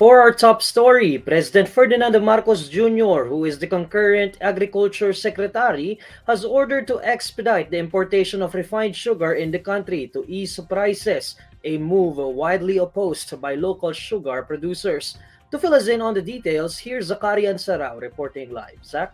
For our top story, President Ferdinand Marcos Jr., who is the concurrent Agriculture Secretary, has ordered to expedite the importation of refined sugar in the country to ease prices, a move widely opposed by local sugar producers. To fill us in on the details, here's Zakarian Sarao reporting live. Zach?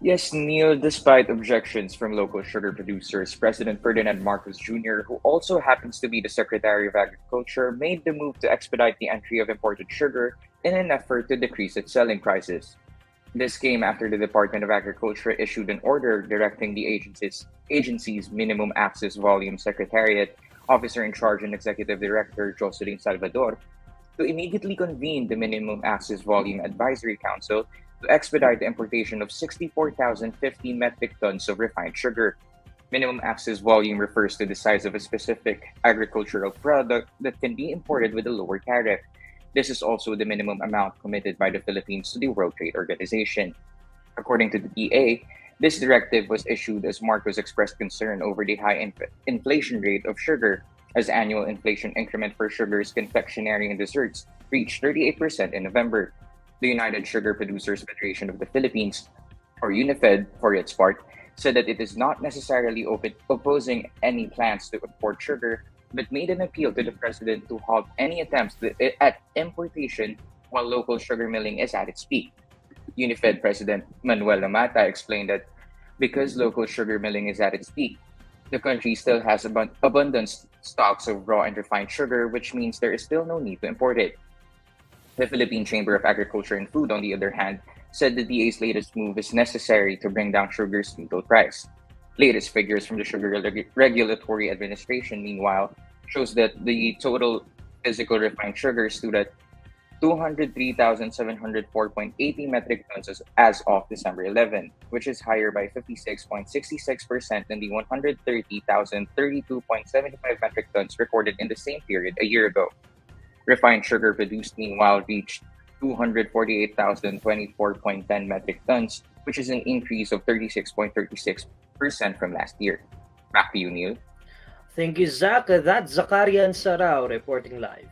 Yes, Neil, despite objections from local sugar producers, President Ferdinand Marcos Jr., who also happens to be the Secretary of Agriculture, made the move to expedite the entry of imported sugar in an effort to decrease its selling prices. This came after the Department of Agriculture issued an order directing the agency's Minimum Access Volume Secretariat, Officer in Charge and Executive Director Jocelyn Salvador, to immediately convene the Minimum Access Volume Advisory Council to expedite the importation of 64,050 metric tons of refined sugar. Minimum access volume refers to the size of a specific agricultural product that can be imported with a lower tariff. This is also the minimum amount committed by the Philippines to the World Trade Organization. According to the DA, this directive was issued as Marcos expressed concern over the high inflation rate of sugar, as annual inflation increment for sugars, confectionery, and desserts reached 38% in November. The United Sugar Producers Federation of the Philippines, or UNIFED for its part, said that it is not necessarily opposing any plans to import sugar, but made an appeal to the president to halt any attempts at importation while local sugar milling is at its peak. UNIFED President Manuel Lamata explained that because local sugar milling is at its peak, the country still has abundant stocks of raw and refined sugar, which means there is still no need to import it. The Philippine Chamber of Agriculture and Food, on the other hand, said the DA's latest move is necessary to bring down sugar's retail price. Latest figures from the Sugar Regulatory Administration, meanwhile, shows that the total physical refined sugar stood at 203,704.80 metric tons as of December 11, which is higher by 56.66% than the 130,032.75 metric tons recorded in the same period a year ago. Refined sugar produced, meanwhile, reached 248,024.10 metric tons, which is an increase of 36.36% from last year. Back to you, Neil. Thank you, Zach. That's Zakarian Sarao reporting live.